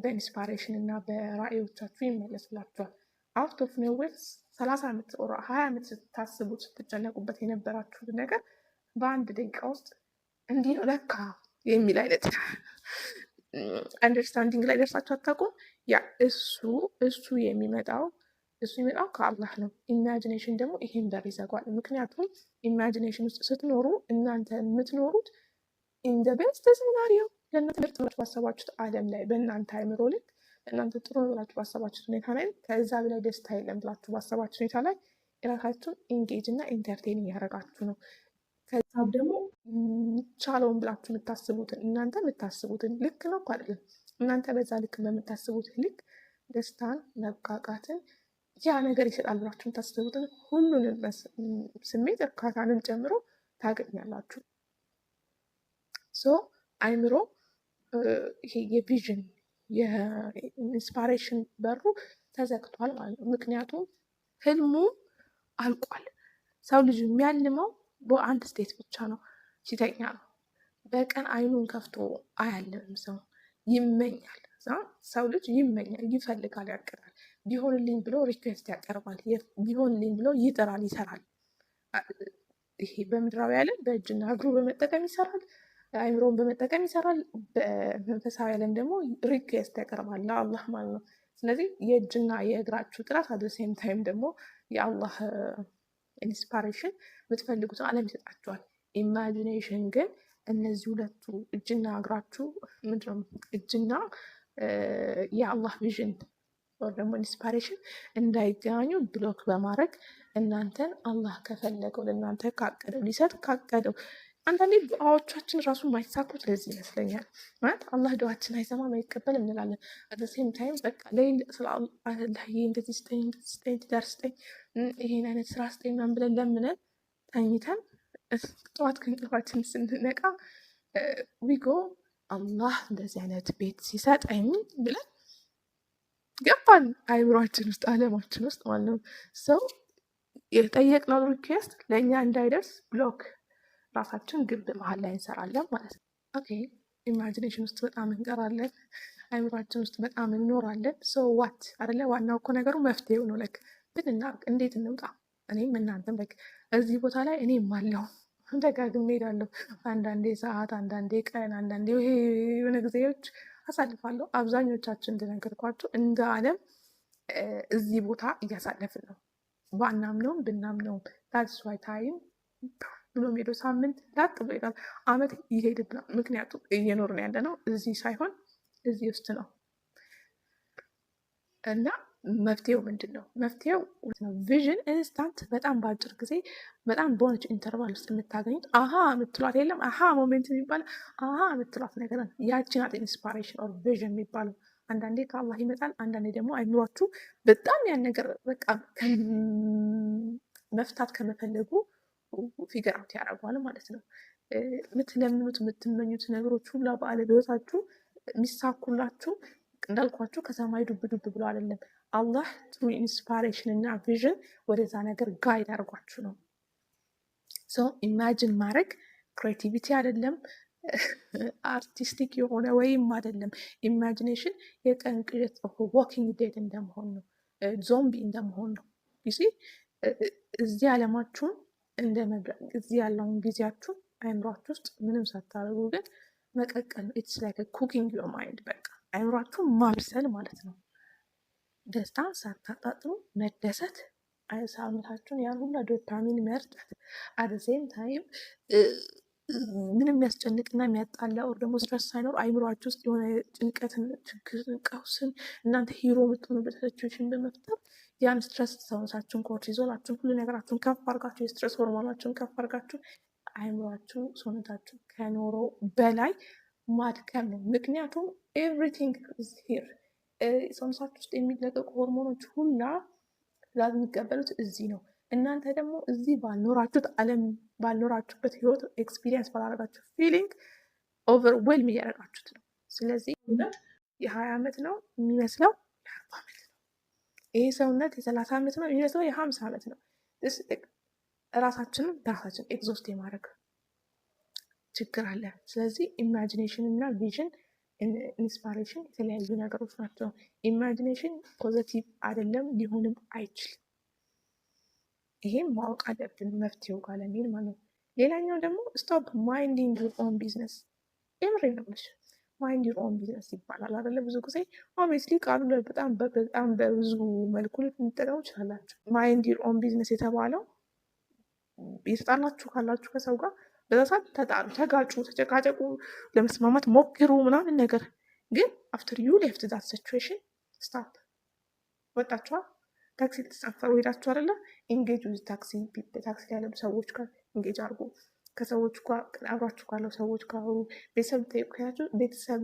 በኢንስፓሬሽን እና በራዕዮቻችሁ ይመለስላችኋል። አውት ኦፍ ኖዌር 30 ዓመት 20 ዓመት ስታስቡት ስትጨነቁበት የነበራችሁት ነገር በአንድ ደቂቃ ውስጥ እንዲህ ነው ለካ የሚል አይነት አንደርስታንዲንግ ላይ ደርሳችሁ አታውቁም? ያ እሱ የሚመጣው ከአላህ ነው። ኢማጂኔሽን ደግሞ ይሄን በር ይዘጓል። ምክንያቱም ኢማጂኔሽን ውስጥ ስትኖሩ እናንተ የምትኖሩት ኢን ዘ ቤስት ሲናሪዮ ለእናንተ ምርጥ ብላችሁ ባሰባችሁት ዓለም ላይ በእናንተ አይምሮ ልክ እናንተ ጥሩ ነው ብላችሁ ባሰባችሁት ሁኔታ ላይ ከዛ በላይ ደስታ የለም ብላችሁ ባሰባችሁት ሁኔታ ላይ የራሳችሁን ኢንጌጅ እና ኢንተርቴን እያደረጋችሁ ነው። ከዛ ደግሞ የሚቻለውን ብላችሁ የምታስቡትን እናንተ የምታስቡትን ልክ ነው እኮ አይደለም። እናንተ በዛ ልክ በምታስቡት ልክ ደስታን፣ መብቃቃትን ያ ነገር ይሰጣል ብላችሁ የምታስቡትን ሁሉንም ስሜት እርካታንም ጨምሮ ታገኛላችሁ። ሶ አይምሮ ይሄ የቪዥን የኢንስፓሬሽን በሩ ተዘግቷል ማለት ነው። ምክንያቱም ህልሙ አልቋል። ሰው ልጅ የሚያልመው በአንድ ስቴት ብቻ ነው፣ ሲተኛ ነው። በቀን አይኑን ከፍቶ አያልምም። ሰው ይመኛል። ሰው ልጅ ይመኛል፣ ይፈልጋል፣ ያቅዳል። ቢሆንልኝ ብሎ ሪኩዌስት ያቀርባል። ቢሆንልኝ ብሎ ይጥራል፣ ይሰራል። ይሄ በምድራዊ ዓለም በእጅና እግሩ በመጠቀም ይሰራል፣ አይምሮን በመጠቀም ይሰራል። በመንፈሳዊ ዓለም ደግሞ ሪኩዌስት ያቀርባል ለአላህ ማለት ነው። ስለዚህ የእጅና የእግራችሁ ጥራት አደሴም ታይም ደግሞ የአላህ ኢንስፓሬሽን የምትፈልጉትን ዓለም ይሰጣችኋል። ኢማጂኔሽን ግን እነዚህ ሁለቱ እጅና እግራችሁ ምንድነው እጅና የአላህ ቪዥን ወር ደግሞ ኢንስፓሬሽን እንዳይገናኙ ብሎክ በማድረግ እናንተን አላህ ከፈለገው ለእናንተ ካቀደው ሊሰጥ ካቀደው አንዳንዴ ዱዓዎቻችን ራሱ የማይሳኩት ለዚህ ይመስለኛል። ማለት አላህ ዱዓችን አይሰማም አይቀበልም እንላለን። አደሴም ታይም በቃ ሌይል ስለ አላህ እንደዚህ ስጠኝ እንደዚህ ስጠኝ ትዳር ስጠኝ ይሄን አይነት ስራ ስጠኝ ምናምን ብለን ለምነን ተኝተን ጠዋት ከእንቅልፋችን ስንነቃ ዊጎ አላህ እንደዚህ አይነት ቤት ሲሰጠኝ ብለን ገባን አይምሯችን ውስጥ አለማችን ውስጥ ማለት ነው። ሰው የጠየቅነው ሪኩዌስት ለእኛ እንዳይደርስ ብሎክ ራሳችን ግብ መሀል ላይ እንሰራለን ማለት ነው። ኦኬ ኢማጂኔሽን ውስጥ በጣም እንቀራለን፣ አይምሯችን ውስጥ በጣም እንኖራለን። ሶ ዋት አይደለ? ዋናው እኮ ነገሩ መፍትሄው ነው። ለክ ምን እናድርግ? እንዴት እንውጣ? እኔም እናንተም በቃ እዚህ ቦታ ላይ እኔም አለሁ ደጋግሜ እሄዳለሁ። አንዳንዴ ሰዓት፣ አንዳንዴ ቀን፣ አንዳንዴ የሆነ ጊዜዎች አሳልፋለሁ። አብዛኞቻችን እንደነገርኳቸው እንደ ዓለም እዚህ ቦታ እያሳለፍን ነው። ባናምነውም ብናምነውም ታድስ ዋይ ታይም ብሎ ሄዶ ሳምንት ላጥ ብሎ ይሄዳል። አመት ይሄድብናል። ምክንያቱም እየኖርን ያለ ነው እዚህ ሳይሆን እዚህ ውስጥ ነው። እና መፍትሄው ምንድን ነው? መፍትሄው ቪዥን ኢንስታንት፣ በጣም በአጭር ጊዜ በጣም በሆነች ኢንተርቫል ውስጥ የምታገኙት አሀ የምትሏት የለም አሀ ሞሜንት የሚባለው አሀ የምትሏት ነገር ያቺ ናት ኢንስፓሬሽን ኦር ቪዥን የሚባለው። አንዳንዴ ከአላህ ይመጣል፣ አንዳንዴ ደግሞ አይምሯችሁ በጣም ያን ነገር በቃ መፍታት ከመፈለጉ ፊገር አውት ያደርገዋል ማለት ነው። የምትለምኑት የምትመኙት ነገሮች ሁላ በህይወታችሁ የሚሳኩላችሁ እንዳልኳችሁ ከሰማይ ዱብ ዱብ ብሎ አይደለም። አላህ ትሩ ኢንስፓሬሽን እና ቪዥን ወደዛ ነገር ጋይድ አድርጓችሁ ነው። ሶ ኢማጂን ማድረግ ክሬቲቪቲ አይደለም፣ አርቲስቲክ የሆነ ወይም አይደለም። ኢማጂኔሽን የቀን ቅዠት ዋኪንግ ዴድ እንደመሆን ነው፣ ዞምቢ እንደመሆን ነው። ጊዜ እዚህ ዓለማችሁን እንደ መድረግ እዚህ ያለውን ጊዜያችሁ አይምሯችሁ ውስጥ ምንም ሳታደርጉ ግን መቀቀል ነው። ኢትስ ላይክ ኩኪንግ ዮር ማይንድ፣ በቃ አይምሯችሁ ማብሰል ማለት ነው። ደስታ ሳታጣጥሩ መደሰት፣ ሰውነታችሁን ያን ሁላ ዶፓሚን መርጨት፣ አደሴም ታይም ምንም የሚያስጨንቅና የሚያጣላ ወር ደግሞ ስትረስ ሳይኖር አይምሯችሁ ውስጥ የሆነ ጭንቀትን፣ ችግርን፣ ቀውስን እናንተ ሂሮ የምትሆኑበት ሲቹዌሽን በመፍጠር ያን ስትረስ ሰውነታችሁን፣ ኮርቲዞላችሁን፣ ሁሉ ነገራችሁን ከፍ አድርጋችሁ የስትረስ ሆርሞናችሁን ከፍ አድርጋችሁ አይምሯችሁ ሰውነታችሁ ከኖረው በላይ ማድከም ነው። ምክንያቱም ኤቭሪቲንግ ኢዝ ሂር። ሰውነታችሁ ውስጥ የሚለቀቁ ሆርሞኖች ሁላ ትዕዛዝ የሚቀበሉት እዚህ ነው። እናንተ ደግሞ እዚህ ባልኖራችሁት ዓለም ባልኖራችሁበት ህይወት ኤክስፒሪየንስ ባላረጋችሁ ፊሊንግ ኦቨርዌልም እያደረጋችሁት ነው። ስለዚህ የ20 ዓመት ነው የሚመስለው የ40 ዓመት ነው። ይሄ ሰውነት የ30 ዓመት ነው የሚመስለው የ50 ዓመት ነው። ራሳችንን በራሳችን ኤግዞስት የማድረግ ችግር አለ። ስለዚህ ኢማጂኔሽን እና ቪዥን ኢንስፓሬሽን የተለያዩ ነገሮች ናቸው። ኢማጂኔሽን ፖዘቲቭ አይደለም፣ ሊሆንም አይችልም። ይሄን ማወቅ አለብን መፍትሄው ጋር ለሚል ማለት ነው። ሌላኛው ደግሞ ስቶፕ ማይንዲንግ ዩር ኦን ቢዝነስ። የምሬ ነው ብለሽ ማይንድ ዩር ኦን ቢዝነስ ይባላል አይደለ? ብዙ ጊዜ ኦብቪየስሊ ቃሉ በጣም በብዙ መልኩ ልትጠቀሙ ይችላላችሁ። ማይንድ ዩር ኦን ቢዝነስ የተባለው የተጣላችሁ ካላችሁ ከሰው ጋር በዛ ሰዓት ተጣሉ፣ ተጋጩ፣ ተጨቃጨቁ፣ ለመስማማት ሞክሩ ምናምን ነገር ግን አፍተር ዩ ሌፍት ዛት ሲቹዌሽን ስታፕ። ወጣችኋል፣ ታክሲ ልትሳፈሩ ሄዳችሁ አይደለ? ኢንጌጅ ዊዝ ታክሲ ፒፕል፣ ታክሲ ያሉ ሰዎች ጋር ኢንጌጅ አድርጉ። ከሰዎች ጋር አብራችሁ ካለው ሰዎች ጋር አውሩ። ቤተሰብ ጠይቁያችሁ፣ ቤተሰብ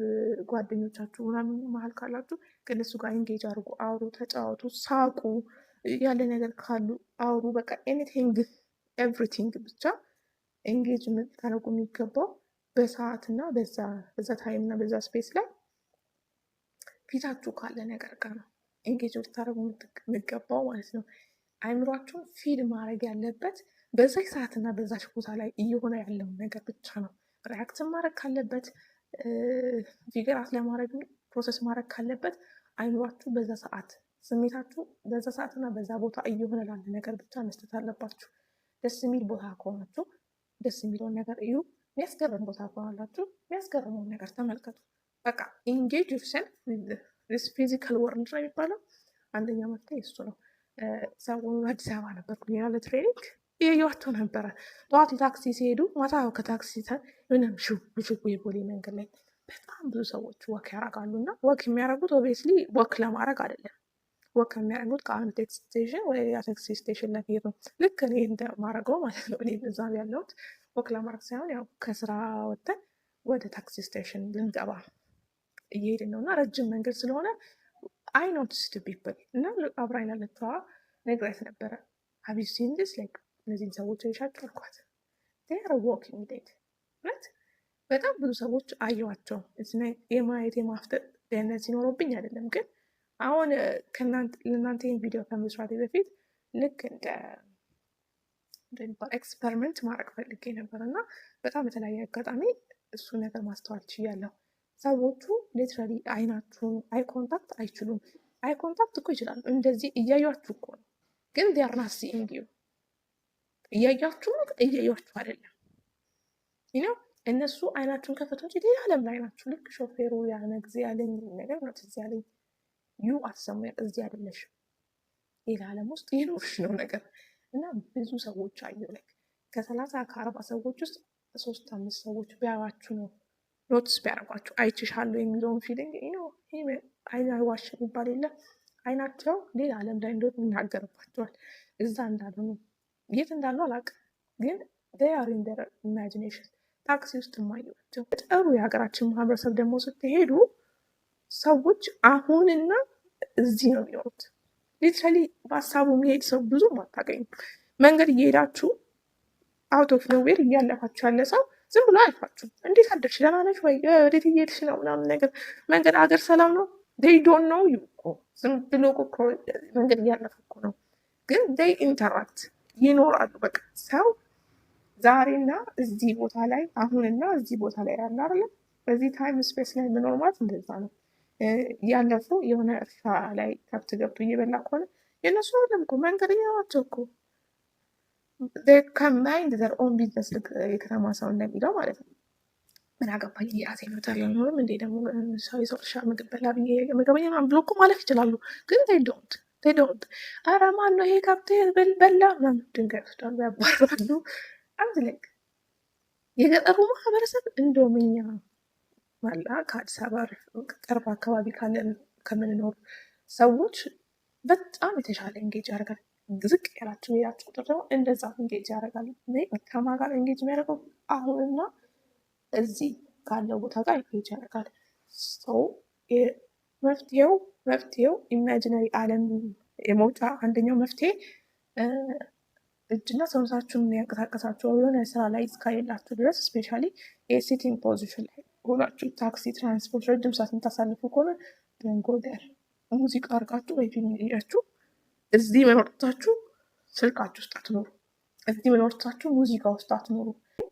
ጓደኞቻችሁ ምናምን መሀል ካላችሁ ከእነሱ ጋር ኢንጌጅ አድርጉ፣ አውሩ፣ ተጫወቱ፣ ሳቁ፣ ያለ ነገር ካሉ አውሩ። በቃ ኤኒቲንግ ኤቭሪቲንግ ብቻ ኤንጌጅ የምታደርጉ የሚገባው በሰዓትና በዛ ታይም እና በዛ ስፔስ ላይ ፊታችሁ ካለ ነገር ጋር ነው ኤንጌጅ ልታደርጉ የሚገባው ማለት ነው። አይምሯችሁን ፊድ ማድረግ ያለበት በዛች ሰዓትና በዛች ቦታ ላይ እየሆነ ያለውን ነገር ብቻ ነው። ሪያክትን ማድረግ ካለበት ፊገራት ለማድረግ ፕሮሰስ ማድረግ ካለበት አይምሯችሁ በዛ ሰዓት፣ ስሜታችሁ በዛ ሰዓትና በዛ ቦታ እየሆነ ላለ ነገር ብቻ መስጠት አለባችሁ። ደስ የሚል ቦታ ከሆናችሁ ደስ የሚለውን ነገር እዩ። የሚያስገርም ቦታ ከሆናላችሁ የሚያስገርመውን ነገር ተመልከቱ። በቃ ኢንጌጅ ዩርሰልፍ ዊዝ ፊዚካል ወርልድ ነው የሚባለው። አንደኛ መፍትሄ እሱ ነው። ሰው አዲስ አበባ ነበርኩ ያለ ትሬኒንግ እያየኋቸው ነበረ። ጠዋት ታክሲ ሲሄዱ ማታ ከታክሲ ምንም ሽው የቦሌ መንገድ ላይ በጣም ብዙ ሰዎች ወክ ያደርጋሉ። እና ወክ የሚያደርጉት ኦብቪየስሊ ወክ ለማድረግ አይደለም። ወክ የሚያደርጉት ከአንድ ቴክሲ ስቴሽን ወይ ታክሲ ስቴሽን ለመሄድ ነው። ልክ እኔ እንደማደርገው ማለት ነው። እኔ እዛ ያለሁት ወክ ለማድረግ ሳይሆን ያው ከስራ ወጥተን ወደ ታክሲ ስቴሽን ልንገባ እየሄድን ነው እና ረጅም መንገድ ስለሆነ አይ ኖቲስድ ፒፕል እና አብራኝ ላለችዋ ነግራት ነበረ። ሀብ ዩ ሲን ዲስ ላይክ እነዚህን ሰዎች አይሻችሁ አልኳት። ዴር ዋኪንግ ዴድ ነት በጣም ብዙ ሰዎች አየዋቸው። የማየት የማፍጠጥ ደህንነት ሲኖረብኝ አይደለም፣ ግን አሁን ለእናንተ ይህን ቪዲዮ ከመስራቴ በፊት ልክ እንደ ኤክስፐሪመንት ማድረግ ፈልጌ ነበር እና በጣም በተለያየ አጋጣሚ እሱ ነገር ማስተዋል ችያለሁ። ሰዎቹ ሊትራሊ አይናችሁን አይ ኮንታክት አይችሉም። አይ ኮንታክት እኮ ይችላሉ፣ እንደዚህ እያያችሁ እኮ ነው፣ ግን ዴር ናት ሲኢንግ ዩ። እያያችሁ ነው፣ እያያችሁ አይደለም። ይኸው እነሱ አይናችሁን ከፈቱ እንጂ ሌላ ዓለም ላይ ናችሁ። ልክ ሾፌሩ ያነ ጊዜ ያለኝ ነገር ነው ትዝ ያለኝ። ዩ አትሰሙ እዚህ አይደለሽም፣ ሌላ ዓለም ውስጥ ይኖርሽ ነው ነገር እና ብዙ ሰዎች አየሁ ላይ ከ30 ከ40 ሰዎች ውስጥ 3-5 ሰዎች ቢያዋችሁ ነው ኖትስ ቢያደርጓችሁ አይችሻለሁ የሚለውን ፊሊንግ አይን አይዋሽ የሚባል የለ። አይናቸው ሌላ ዓለም ላይ እንደሆነ ይናገርባቸዋል። እዛ እንዳሉ ነው፣ የት እንዳሉ አላውቅም፣ ግን ር ኢን ዴር ኢማጂኔሽን። ታክሲ ውስጥ የማየዋቸው ጥሩ የሀገራችን ማህበረሰብ ደግሞ ስትሄዱ ሰዎች አሁንና እዚህ ነው የሚኖሩት። ሊትራሊ በሀሳቡ የሚሄድ ሰው ብዙም አታገኙም። መንገድ እየሄዳችሁ አውት ኦፍ ኖዌር እያለፋችሁ ያለ ሰው ዝም ብሎ አልፋችሁ እንዴት አደርሽ ደህና ነሽ ወይ ወዴት እየሄድሽ ነው ምናምን ነገር መንገድ አገር ሰላም ነው ዴይ ዶንት ኖው ዩ እኮ ዝም ብሎ እኮ መንገድ እያለፈ እኮ ነው፣ ግን ዴይ ኢንተራክት ይኖራሉ። በቃ ሰው ዛሬና እዚህ ቦታ ላይ አሁንና እዚህ ቦታ ላይ ያለ አይደለም። በዚህ ታይም ስፔስ ላይ መኖር ማለት እንደዛ ነው። ያለፉ የሆነ እርሻ ላይ ከብት ገብቶ እየበላ ከሆነ የእነሱ አይደለም እኮ መንገደኛ ናቸው እኮ ከማይንድ ዘር ኦን ቢዝነስ የከተማ ሰው እንደሚለው ማለት ነው። ምን አገባኝ የራሴ መብት አልኖርም እንዴ ደግሞ ሰው የሰው እርሻ ምግብ በላ ብዬ ምግበኛ ብሎ እኮ ማለፍ ይችላሉ፣ ግን ዶንት ኧረ ማን ነው ይሄ ከብት በላ ምናምን ድንጋይ ወስዳሉ፣ ያባራሉ። አንድ ላይ የገጠሩ ማህበረሰብ እንደውም እኛ ማላ ከአዲስ አበባ ቅርብ አካባቢ ከምንኖር ሰዎች በጣም የተሻለ ኤንጌጅ ያደርጋል። ዝቅ ያላችሁ ሄዳችሁ ቁጥር ደግሞ እንደዛ ኤንጌጅ ያደርጋል። ከማ ጋር ኤንጌጅ የሚያደርገው አሁንና እዚህ ካለው ቦታ ጋር ኤንጌጅ ያደርጋል። ሰው መፍትሄው ኢማጂነሪ ዓለም የመውጫ አንደኛው መፍትሄ እጅና ሰውነታችሁን ያንቀሳቀሳችሁ የሆነ ስራ ላይ እስካሌላችሁ ድረስ ስፔሻሊ የሲቲንግ ፖዚሽን ላይ ሆናችሁ ታክሲ፣ ትራንስፖርት ረጅም ሰዓት የምታሳልፉ ከሆነ ደንጎደር ሙዚቃ አድርጋችሁ ወይ ፊልም እያያችሁ እዚህ መኖርታችሁ ስልካችሁ ውስጥ አትኖሩ። እዚህ መኖርታችሁ ሙዚቃ ውስጥ አትኖሩ።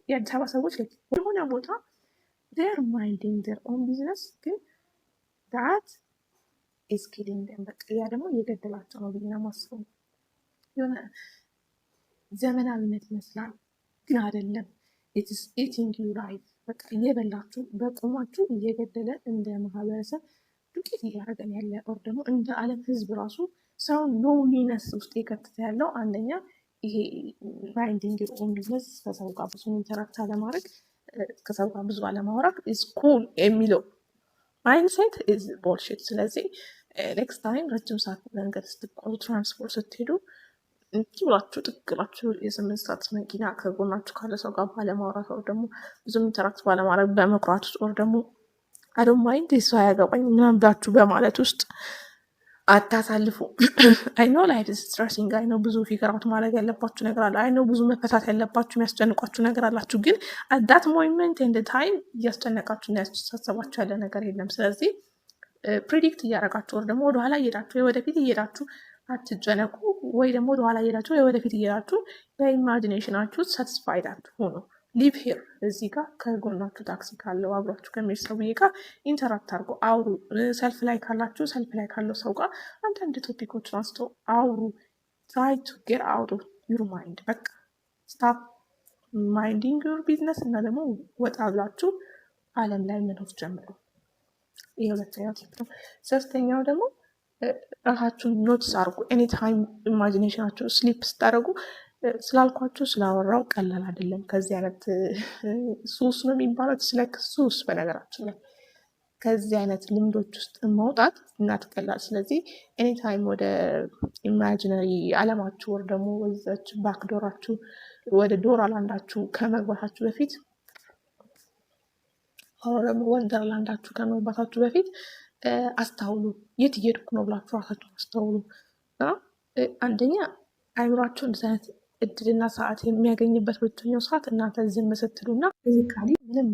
የአዲስ አበባ ሰዎች የሆነ ቦታ ር ማይንዲንግ ር ኦን ቢዝነስ፣ ግን ዳት ኢዝ ኪሊንግ ደም። በቃ ያ ደግሞ እየገደላቸው ነው ብዬ ነው የማስበው። የሆነ ዘመናዊነት ይመስላል፣ ግን አይደለም። ኢትስ ኢቲንግ ዩ ላይፍ። በቃ እየበላችሁ በቁማችሁ እየገደለ እንደ ማህበረሰብ ዱቄት እያደረገን ያለ ኦር ደግሞ እንደ ዓለም ህዝብ ራሱ ሰውን ሎንሊነስ ውስጥ የከተተ ያለው አንደኛ ይሄ ማይንዲንግ ዮር ኦን ቢዝነስ፣ ከሰው ጋር ብዙ ኢንተራክት አለማድረግ፣ ከሰው ጋር ብዙ አለማውራት ኢዝ ኩል የሚለው ማይንድሴት ኢዝ ቦልሽት። ስለዚህ ኔክስት ታይም ረጅም ሰዓት መንገድ ስትጓዙ ትራንስፖርት ስትሄዱ እንዲህ ብላችሁ ጥቅላችሁ የ8 ሰዓት መኪና ከጎናችሁ ካለ ሰው ጋር ባለማውራት ወር ደግሞ ብዙ ኢንተራክት ባለማድረግ በመኩራት ውስጥ ወር ደግሞ አዶን ማይንድ ሰው አያገባኝ ምናምን ብላችሁ በማለት ውስጥ አታሳልፉ። አይኖ ላይፍ ኢዝ ስትረሲንግ፣ አይኖ ብዙ ፊገራት ማድረግ ያለባችሁ ነገር አለ፣ አይኖ ብዙ መፈታት ያለባችሁ የሚያስጨንቋችሁ ነገር አላችሁ። ግን አዳት ሞመንት ኤንድ ታይም እያስጨነቃችሁ እና ያሳሰባችሁ ያለ ነገር የለም። ስለዚህ ፕሪዲክት እያደረጋችሁ ወር ደግሞ ወደኋላ እየሄዳችሁ ወይ ወደፊት እየሄዳችሁ አትጨነቁ። ወይ ደግሞ ወደኋላ እየሄዳችሁ ወይ ወደፊት እየሄዳችሁ በኢማጂኔሽናችሁ ሳቲስፋይድ አትሆኑ። ሊቭ ሂር፣ እዚህ ጋር ከጎናችሁ ታክሲ ካለው አብሯችሁ ከሚሄድ ሰውዬ ጋር ኢንተራክት አድርጎ አውሩ። ሰልፍ ላይ ካላችሁ ሰልፍ ላይ ካለው ሰው ጋር አንዳንድ ቶፒኮችን አንስቶ አውሩ። ትራይ ቱ ጌት አውት ኦፍ ዩር ማይንድ። በቃ ስታፕ ማይንዲንግ ዩር ቢዝነስ እና ደግሞ ወጣ ብላችሁ አለም ላይ መኖር ጀምሩ። ይህ ሁለተኛው ቲፕ ነው። ሶስተኛው ደግሞ ራሳችሁን ኖትስ አድርጉ። ኤኒታይም ኢማጂኔሽናችሁ ስሊፕ ስታደርጉ ስላልኳችሁ ስላወራው ቀላል አይደለም። ከዚህ አይነት ሱስ ነው የሚባለው ስለክ ሱስ በነገራችን ላይ ከዚህ አይነት ልምዶች ውስጥ መውጣት እናት ቀላል። ስለዚህ ኤኒታይም ወደ ኢማጂነሪ አለማችሁ ወር ደግሞ ወዛች ባክዶራችሁ ወደ ዶራላንዳችሁ ከመግባታችሁ በፊት ደግሞ ወንደርላንዳችሁ ከመግባታችሁ በፊት አስታውሉ። የት እየሄድኩ ነው ብላችሁ ራሳችሁ አስታውሉ። አንደኛ አይምሯችሁ እንደዚህ አይነት እድልና ሰዓት የሚያገኝበት ብቸኛው ሰዓት እናንተ ዝም ስትሉ እና ፊዚካሊ ምንም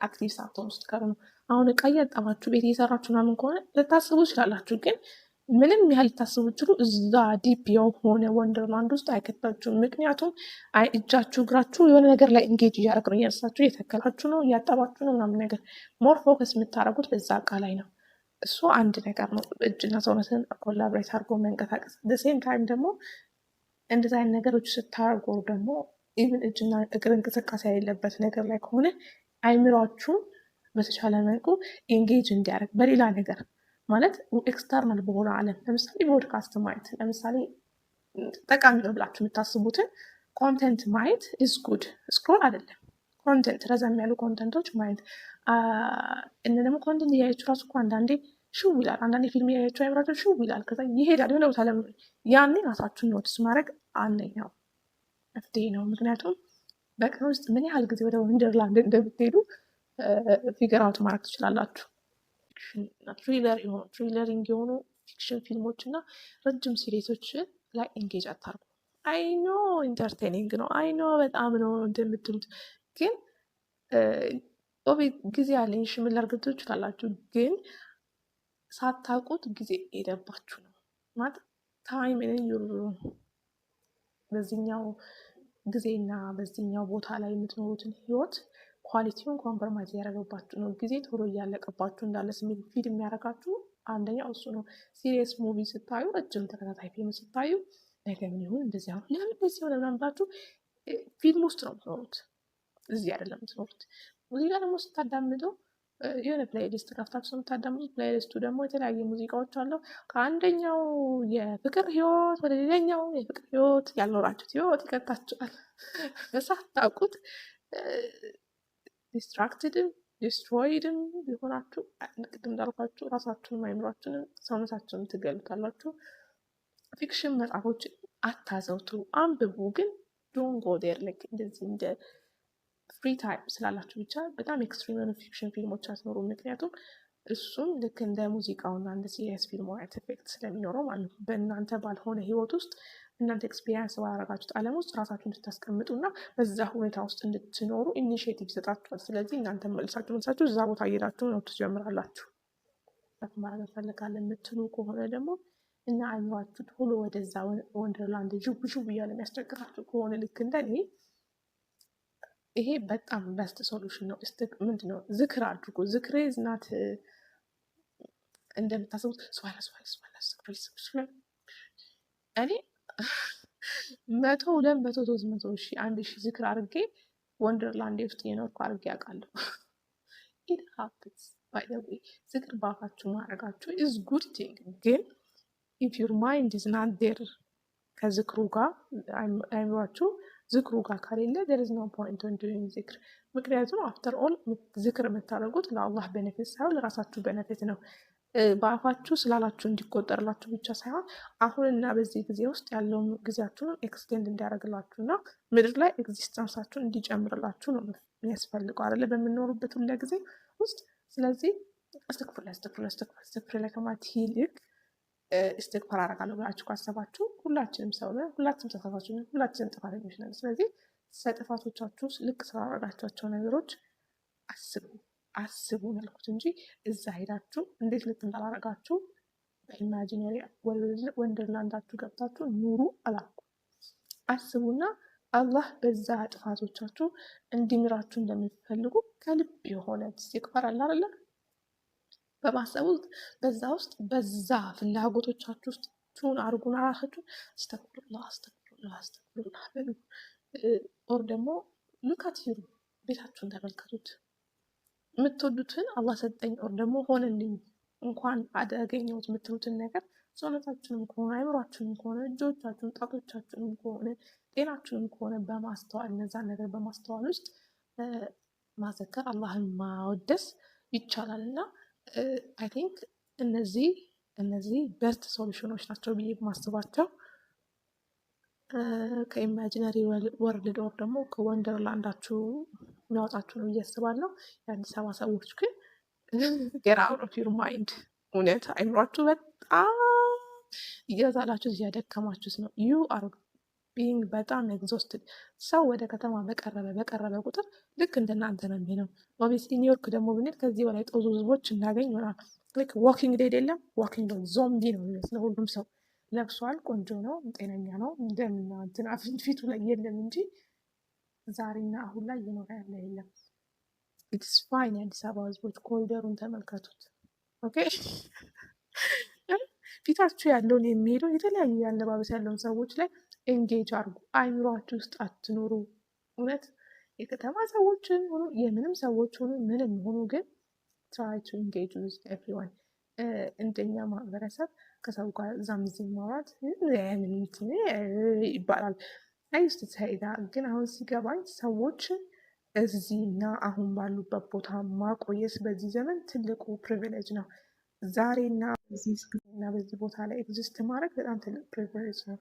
አክቲቭ ሳትሆኑ ስትቀሩ ነው። አሁን እቃ እያጠባችሁ ቤት እየሰራችሁ ምናምን ከሆነ ልታስቡ ይችላላችሁ፣ ግን ምንም ያህል ልታስቡ ችሉ እዛ ዲፕ የሆነ ወንደርላንድ ውስጥ አይከታችሁም። ምክንያቱም እጃችሁ እግራችሁ የሆነ ነገር ላይ እንጌጅ እያደረግ ነው፣ እያነሳችሁ እየተከላችሁ ነው፣ እያጠባችሁ ነው ምናምን ነገር። ሞር ፎከስ የምታደርጉት በዛ እቃ ላይ ነው። እሱ አንድ ነገር ነው፣ እጅና ሰውነትን ኮላብሬት አድርጎ መንቀሳቀስ። ሴም ታይም ደግሞ እንደዚህ አይነት ነገሮች ስታደርጉ ደግሞ ኢቭን እጅና እግር እንቅስቃሴ የሌለበት ነገር ላይ ከሆነ አይምሯችሁን በተቻለ መልኩ ኤንጌጅ እንዲያደርግ በሌላ ነገር ማለት ኤክስተርናል በሆነ አለም፣ ለምሳሌ ፖድካስት ማየት፣ ለምሳሌ ጠቃሚ ነው ብላችሁ የምታስቡትን ኮንተንት ማየት ኢዝ ጉድ። ስክሮል አይደለም፣ ኮንተንት ረዘም ያሉ ኮንተንቶች ማየት። እነ ደግሞ ኮንተንት እያያችሁ ራሱ እኮ አንዳንዴ ሽው ይላል፣ አንዳንዴ ፊልም እያያችሁ አይምራችሁ ሽው ይላል፣ ከዛ ይሄዳል የሆነ ቦታ ለምን። ያኔ ራሳችሁን ኖትስ ማድረግ አንደኛው መፍትሄ ነው። ምክንያቱም በቀን ውስጥ ምን ያህል ጊዜ ወደ ወንደርላንድ እንደምትሄዱ ፊገር አውት ማድረግ ትችላላችሁ። ትሪለሪንግ የሆኑ ፊክሽን ፊልሞች እና ረጅም ሲሪሶች ላይ ኤንጌጅ አታርጉ። አይኖ ኢንተርቴኒንግ ነው፣ አይኖ በጣም ነው እንደምትሉት፣ ግን ጊዜ ያለኝ ምን ላድርግ ትችላላችሁ፣ ግን ሳታውቁት ጊዜ ሄደባችሁ ነው ማለት ታይም በዚህኛው ጊዜና በዚህኛው ቦታ ላይ የምትኖሩትን ህይወት ኳሊቲውን ኮምፕሮማይዝ ያደረገባችሁ ነው። ጊዜ ቶሎ እያለቀባችሁ እንዳለ ስሜት ፊድ የሚያደርጋችሁ አንደኛው እሱ ነው። ሲሪየስ ሙቪ ስታዩ፣ ረጅም ተከታታይ ፊልም ስታዩ ነገ ምን ይሁን እንደዚህ አሁን ለምን እንደዚህ ሆነ ምናምን ብላችሁ ፊልም ውስጥ ነው የምትኖሩት፣ እዚህ አይደለም የምትኖሩት። ሙዚቃ ደግሞ ስታዳምጡ የሆነ ፕሌይሊስት ከፍታችሁ የምታዳምጡት፣ ፕሌይሊስቱ ደግሞ የተለያየ ሙዚቃዎች አለው። ከአንደኛው የፍቅር ህይወት ወደ ሌላኛው የፍቅር ህይወት ያልኖራችሁት ህይወት ይከታችኋል። በሳታውቁት ዲስትራክትድም ዲስትሮይድም ሊሆናችሁ ቅድም እንዳልኳችሁ ራሳችሁን አይምሯችሁንም ሰውነታችሁንም ትገሉታላችሁ። ፊክሽን መጽሐፎችን አታዘውትሩ፣ አንብቡ፣ ግን ዶንት ጎ ዴር ላይክ እንደዚህ እንደ ፍሪ ታይም ስላላችሁ ብቻ በጣም ኤክስትሪም የሆኑ ፊክሽን ፊልሞች አትኖሩ። ምክንያቱም እሱም ልክ እንደ ሙዚቃውና እንደ ሲሪየስ ፊልም አይነት ኤፌክት ስለሚኖረው ማለት ነው። በእናንተ ባልሆነ ህይወት ውስጥ እናንተ ኤክስፒሪየንስ ባደረጋችሁት ዓለም ውስጥ ራሳችሁ እንድታስቀምጡ እና በዛ ሁኔታ ውስጥ እንድትኖሩ ኢኒሽቲቭ ይሰጣችኋል። ስለዚህ እናንተ መልሳችሁ እዛ ቦታ እየሄዳችሁ ነው ትጀምራላችሁ። ማድረግ ፈልጋለን የምትሉ ከሆነ ደግሞ እና አይምሯችሁ ቶሎ ወደዛ ወንደርላንድ ዥብ እያለ የሚያስቸግራችሁ ከሆነ ልክ እንደኔ ይሄ በጣም በስት ሶሉሽን ነው። ምንድነው ዝክር አድርጎ ዝክሬ ዝናት እንደምታስቡት እኔ 100 200 300 ሺህ 1000 ዝክር አድርጌ ወንደርላንድ ውስጥ የኖርኩ አድርጌ ያውቃለሁ። ኢት ሃፕንስ ባይ ዘ ዌይ። ዝክር ባፋችሁ ማድረጋችሁ ኢዝ ጉድ ቲንግ፣ ግን ኢፍ ዩር ማይንድ ኢዝ ናት ዴር ከዝክሩ ጋር አይምሯችሁ ዝክሩ ጋር ከሌለ there is no point in doing ዝክር። ምክንያቱም አፍተር ኦል ዝክር የምታደርጉት ለአላህ ቤኔፊት ሳይሆን ለራሳችሁ ቤኔፊት ነው። በአፋችሁ ስላላችሁ እንዲቆጠርላችሁ ብቻ ሳይሆን አሁንና በዚህ ጊዜ ውስጥ ያለውን ጊዜያችሁን ኤክስቴንድ እንዲያደርግላችሁ እና ምድር ላይ ኤግዚስተንሳችሁን እንዲጨምርላችሁ ነው የሚያስፈልገው አይደለ? በምንኖሩበት ሁላ ጊዜ ውስጥ። ስለዚህ እስትግፍር ላይ ከማለት ይልቅ እስትግፋር አደርጋለሁ ብላችሁ ካሰባችሁ ሁላችንም ሰው ነን፣ ሁላችንም ተሳሳቾች ነን፣ ሁላችንም ጥፋተኞች ነን። ስለዚህ ስለጥፋቶቻችሁ ልክ ስላደረጋችኋቸው ነገሮች አስቡ ያልኩት እንጂ እዛ ሄዳችሁ እንዴት ልክ እንዳላረጋችሁ በኢማጂነሪ ወንደርላንዳችሁ ገብታችሁ ኑሩ አላልኩም። አስቡና አላህ በዛ ጥፋቶቻችሁ እንዲምራችሁ እንደሚፈልጉ ከልብ የሆነ እስትግፋር አለ አይደለ? በማሰቡ በዛ ውስጥ በዛ ፍላጎቶቻችሁ ውስጥ ቱን አርጉና ራሳችሁ አስተግፍሩላህ በሉ። ኦር ደግሞ ሉካት ሂሩ ቤታችሁን ተመልከቱት። የምትወዱትን አላህ ሰጠኝ ኦር ደግሞ ሆነልኝ እንኳን አደገኘሁት የምትሉትን ነገር ሰውነታችሁንም ከሆነ አይምሯችሁንም ከሆነ እጆቻችሁን፣ ጣቶቻችሁንም ከሆነ ጤናችሁንም ከሆነ በማስተዋል እነዛን ነገር በማስተዋል ውስጥ ማዘከር አላህን ማወደስ ይቻላል እና አይ ቲንክ እነዚህ ቤስት ሶሉሽኖች ናቸው ብዬ ማስባቸው ከኢማጂነሪ ወርልድ ኦር ደግሞ ከወንደርላንዳችሁ የሚያወጣችሁ ነው ብዬ አስባለሁ። የአዲስ አበባ ሰዎች ግን ጌት አውት ኦፍ ዩር ማይንድ። እውነት አይምሯችሁ በጣም እየዛላችሁ እያደከማችሁት ነው። ዩ አር ቢንግ በጣም ኤግዞስትድ። ሰው ወደ ከተማ በቀረበ ቁጥር ልክ እንደናንተ ነው የሚለው። ኦብቪየስሊ ኒውዮርክ ደግሞ ብንሄድ ከዚህ በላይ ጦዙ ህዝቦች እናገኝ ይሆናል። ልክ ዋኪንግ ዴድ የለም፣ ዋኪንግ ዴድ ዞምቢ ነው የሚመስለው። ሁሉም ሰው ለብሷል፣ ቆንጆ ነው፣ ጤነኛ ነው። እንደምና እንትን ፊቱ ላይ የለም እንጂ ዛሬና አሁን ላይ እየኖረ ያለ የለም። ኢትስ ፋይን። የአዲስ አበባ ህዝቦች ኮሪደሩን ተመልከቱት። ኦኬ ፊታችሁ ያለውን የሚሄደው የተለያዩ አለባበስ ያለውን ሰዎች ላይ ኤንጌጅ አድርጉ። አይምሯችሁ ውስጥ አትኖሩ። እውነት የከተማ ሰዎችን ሆኑ የምንም ሰዎች ሆኑ ምንም ሆኑ ግን ትራይ ቱ ኤንጌጅ ዊዝ ኤቭሪዋን። እንደኛ ማህበረሰብ ከሰው ጋር እዛም እዚህ ማውራት ይባላል። አይስት ሳይዳ ግን አሁን ሲገባኝ ሰዎች እዚህና አሁን ባሉበት ቦታ ማቆየት በዚህ ዘመን ትልቁ ፕሪቪሌጅ ነው። ዛሬና በዚህ ቦታ ላይ ኤግዚስት ማድረግ በጣም ትልቅ ፕሪቪሌጅ ነው።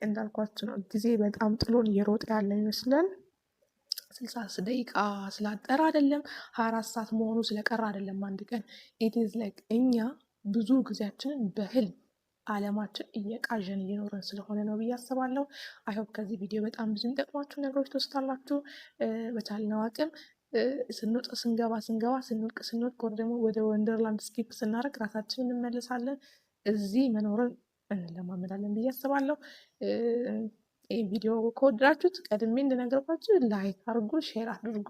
እንዳልኳችሁ ነው፣ ጊዜ በጣም ጥሎን እየሮጠ ያለ ይመስለን። 60 ደቂቃ ስላጠረ አይደለም፣ 24 ሰዓት መሆኑ ስለቀረ አይደለም። አንድ ቀን ኢትዝ ላይክ እኛ ብዙ ጊዜያችንን በህልም አለማችን እየቃዠን እየኖረን ስለሆነ ነው ብዬ አስባለሁ። አይሆፕ ከዚህ ቪዲዮ በጣም ብዙ የሚጠቅሟችሁ ነገሮች ትወስዳላችሁ። በቻልነው አቅም ስንወጣ ስንገባ ስንወድቅ ደግሞ ወደ ወንደርላንድ ስኪፕ ስናደርግ ራሳችንን እንመልሳለን። እዚህ መኖርን እንለማመዳለን ብዬ አስባለሁ። ይህ ቪዲዮ ከወደዳችሁት ቀድሜ እንደነገርኳችሁ ላይክ አድርጉ፣ ሼር አድርጉ፣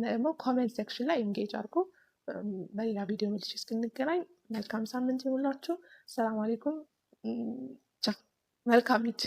ደግሞ ኮሜንት ሴክሽን ላይ ኤንጌጅ አድርጉ። በሌላ ቪዲዮ መልሼ እስክንገናኝ መልካም ሳምንት ይሁንላችሁ። ሰላም አለይኩም። መልካም ኢድ።